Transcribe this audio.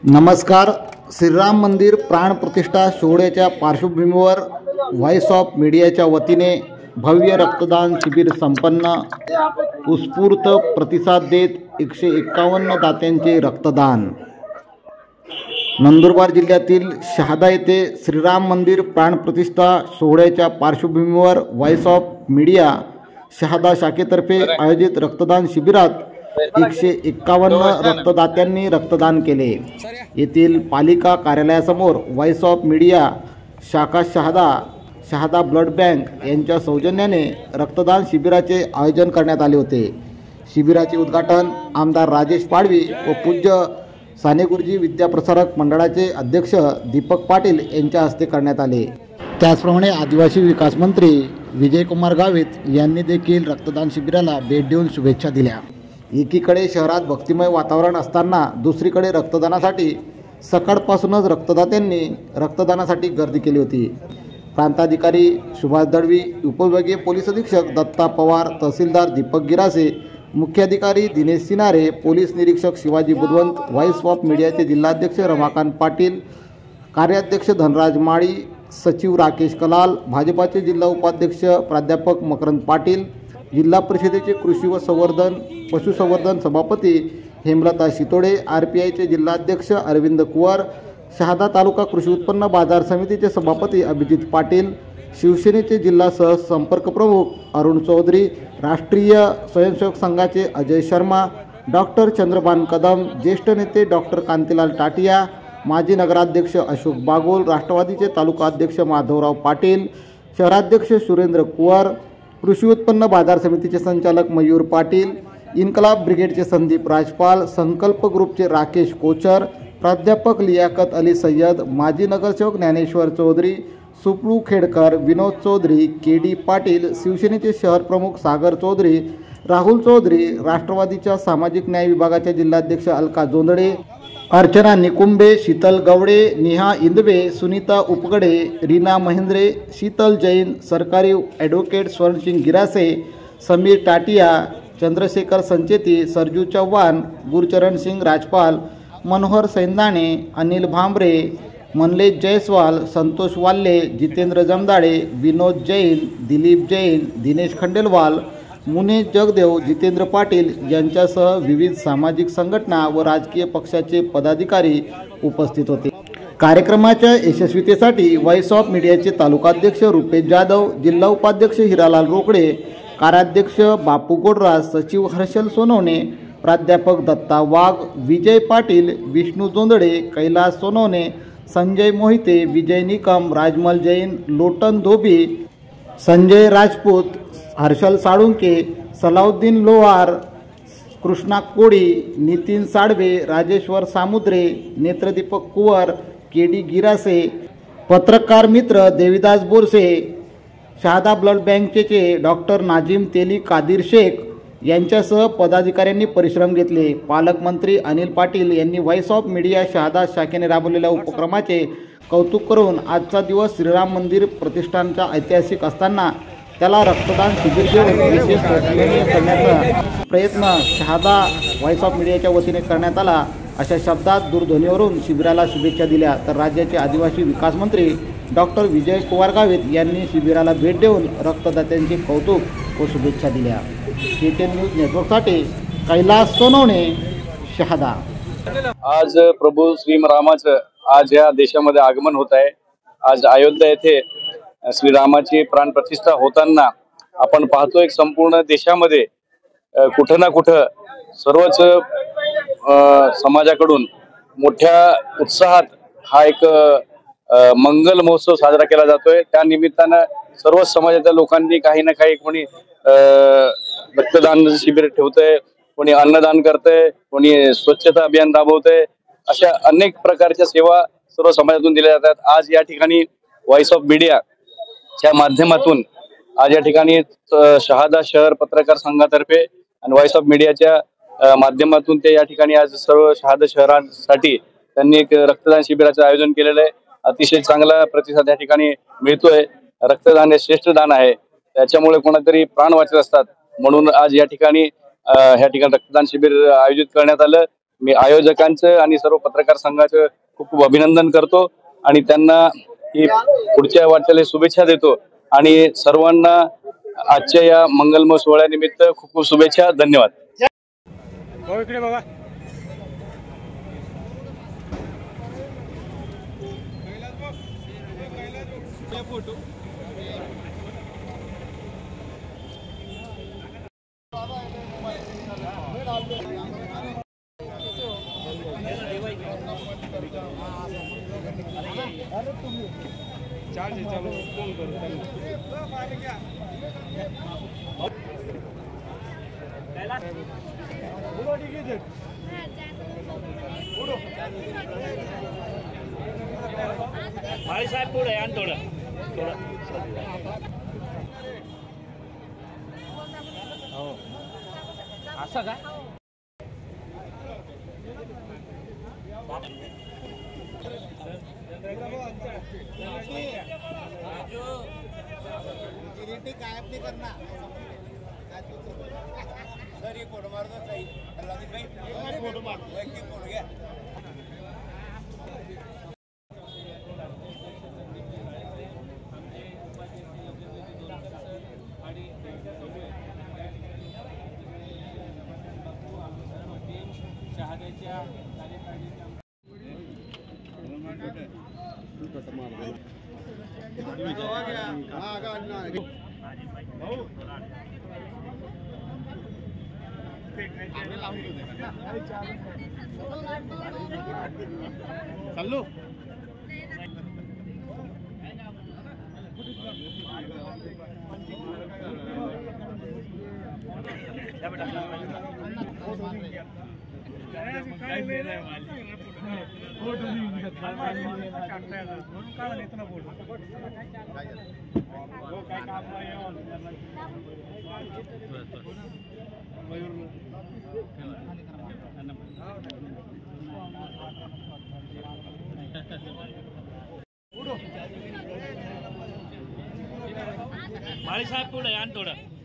नमस्कार. श्रीराम मंदिर प्राणप्रतिष्ठा सोहळ्याच्या पार्श्वभूमीवर व्हॉइस ऑफ मीडियाच्या वतीने भव्य रक्तदान शिबिर संपन्न. उत्स्फूर्त प्रतिसाद देत 151 दात्यांचे रक्तदान. नंदुरबार जिल्ह्यातील शहादा येथे श्रीराम मंदिर प्राणप्रतिष्ठा सोहळ्याच्या पार्श्वभूमीवर व्हॉइस ऑफ मीडिया शहादा शाखेतर्फे आयोजित रक्तदान शिबिरात 151 रक्तदात्यांनी रक्तदान केले. येथील पालिका कार्यालयासमोर व्हॉइस ऑफ मीडिया शाखा शहादा ब्लड बँक यांच्या सौजन्याने रक्तदान शिबिराचे आयोजन करण्यात आले होते. शिबिराचे उद्घाटन आमदार राजेश पाडवी व पूज्य साने गुरुजी विद्याप्रसारक मंडळाचे अध्यक्ष दीपक पाटील यांच्या हस्ते करण्यात आले. त्याचप्रमाणे आदिवासी विकास मंत्री विजयकुमार गावित यांनी देखील रक्तदान शिबिराला भेट देऊन शुभेच्छा दिल्या. एकीकडे शहरात भक्तिमय वातावरण असताना दुसरीकडे रक्तदानासाठी सकाळपासूनच रक्तदात्यांनी रक्तदानासाठी गर्दी केली होती. प्रांताधिकारी सुभाष दळवी, उपविभागीय पोलीस अधीक्षक दत्ता पवार, तहसीलदार दीपक गिरासे, मुख्याधिकारी दिनेश सिनारे, पोलीस निरीक्षक शिवाजी बुधवंत, व्हॉइस ऑफ मीडियाचे जिल्हाध्यक्ष रमाकांत पाटील, कार्याध्यक्ष धनराज माळी, सचिव राकेश कलाल, भाजपाचे जिल्हा उपाध्यक्ष प्राध्यापक मकरंद पाटील, जिल्हा परिषदेचे कृषी व पशुसंवर्धन सभापती हेमलता शितोडे, RPIचे जिल्हाध्यक्ष अरविंद कुवर, शहादा तालुका कृषी उत्पन्न बाजार समितीचे सभापती अभिजित पाटील, शिवसेनेचे जिल्हा सहसंपर्क प्रमुख अरुण चौधरी, राष्ट्रीय स्वयंसेवक संघाचे अजय शर्मा, डॉक्टर चंद्रभान कदम, ज्येष्ठ नेते डॉक्टर कांतीलाल टाटिया, माजी नगराध्यक्ष अशोक बागोल, राष्ट्रवादीचे तालुका अध्यक्ष माधवराव पाटील, शहराध्यक्ष सुरेंद्र कुवर, कृषी उत्पन्न बाजार समितीचे संचालक मयूर पाटील, इन्कलाब ब्रिगेडचे संदीप राजपाल, संकल्प ग्रुपचे राकेश कोचर, प्राध्यापक लियाकत अली सय्यद, माजी नगरसेवक ज्ञानेश्वर चौधरी, सुपळू खेडकर, विनोद चौधरी, KD पाटील, शिवसेनेचे शहर प्रमुख सागर चौधरी, राहुल चौधरी, राष्ट्रवादीच्या सामाजिक न्याय विभागाच्या जिल्हाध्यक्ष अलका जोंधळे, अर्चना निकुंबे, शीतल गवडे, नेहा इंदवे, सुनीता उपगडे, रीना महेंद्रे, शीतल जैन, सरकारी ॲडव्होकेट स्वर्णसिंग गिरासे, समीर टाटिया, चंद्रशेखर संचेती, सरजू चव्हाण, गुरचरण सिंग राजपाल, मनोहर सैंदाणे, अनिल भांबरे, मनलेश जयस्वाल, संतोष वाल्ले, जितेंद्र जमदाडे, विनोद जैन, दिलीप जैन, दिनेश खंडेलवाल, मुनेश जगदेव, जितेंद्र पाटील यांच्यासह विविध सामाजिक संघटना व राजकीय पक्षाचे पदाधिकारी उपस्थित होते. कार्यक्रमाच्या यशस्वीतेसाठी व्हॉइस ऑफ मीडियाचे तालुकाध्यक्ष रुपेश जाधव, जिल्हा उपाध्यक्ष हिरालाल रोकडे, कार्याध्यक्ष बापू गोडराज, सचिव हर्षल सोनवणे, प्राध्यापक दत्ता वाघ, विजय पाटील, विष्णू जोंधळे, कैलास सोनवणे, संजय मोहिते, विजय निकम, राजमल जैन, लोटन धोबी, संजय राजपूत, हर्षल साळुंके, सलाउद्दीन लोहार, कृष्णा कोळी, नितीन साळवे, राजेश्वर सामुद्रे, नेत्रदीपक कुवर, KD गिरासे, पत्रकार मित्र देविदास बोरसे, शहादा ब्लड बँकेचे डॉक्टर नाजिम तेली कादिर शेख यांच्यासह पदाधिकाऱ्यांनी परिश्रम घेतले. पालकमंत्री अनिल पाटील यांनी व्हॉइस ऑफ मीडिया शहादा शाखेने राबवलेल्या उपक्रमाचे कौतुक करून आजचा दिवस श्रीराम मंदिर प्रतिष्ठानचा ऐतिहासिक असताना त्याला रक्तदान शिबिर देऊन विशेष करण्याचा प्रयत्न शहादा व्हॉइस ऑफ मीडियाच्या वतीने करण्यात आला, अशा शब्दात दूरध्वनीवरून शिबिराला शुभेच्छा दिल्या. तर राज्याचे आदिवासी विकास मंत्री डॉक्टर विजयकुमार गावित यांनी शिबिराला भेट देऊन रक्तदात्यांचे कौतुक व शुभेच्छा दिल्या. KTN न्यूज नेटवर्कसाठी कैलास सोनवणे, शहादा. आज प्रभू श्रीरामाचं आज या देशामध्ये आगमन होत आहे. आज अयोध्या येथे श्रीरामाची प्राणप्रतिष्ठा होताना आपण पाहतोय संपूर्ण देशामध्ये कुठं ना कुठं सर्वच समाजाकडून मोठ्या उत्साहात हा एक मंगल महोत्सव साजरा केला जातोय. त्या निमित्तानं सर्व समाजाच्या लोकांनी काही ना काही, कोणी रक्तदान शिबिर ठेवतंय, कोणी अन्नदान करतंय, कोणी स्वच्छता अभियान राबवतंय, अशा अनेक प्रकारच्या सेवा सर्व समाजातून दिल्या जातात. आज या ठिकाणी व्हॉइस ऑफ मीडिया च्या माध्यमातून आज या ठिकाणी शहादा शहर पत्रकार संघातर्फे आणि व्हॉइस ऑफ मीडियाच्या माध्यमातून ते या ठिकाणी आज सर्व शहादा शहरांसाठी त्यांनी एक रक्तदान शिबिराचं आयोजन केलेलं आहे. अतिशय चांगला प्रतिसाद या ठिकाणी मिळतोय. रक्तदान हे श्रेष्ठ दान आहे, त्याच्यामुळे कोणातरी प्राण वाचत असतात, म्हणून आज या ठिकाणी रक्तदान शिबिर आयोजित करण्यात आलं. मी आयोजकांचं आणि सर्व पत्रकार संघाचं खूप खूप अभिनंदन करतो आणि त्यांना ही पुढच्या वाटचाली शुभेच्छा देतो आणि सर्वांना आजच्या या मंगलमय सोहळ्यानिमित्त खूप खूप शुभेच्छा. धन्यवाद. इकडे बघा. फोटो चार्ज चालू फोन करू भाई साहेब पुढे आणि थोडं हो असं का गायब नहीं करना सर. ये फोटो मार दो सही. फोटो मार दो. एक फोटो गया. शहाद्याच्या चालू माळी साहेब पुढे आणि थोडं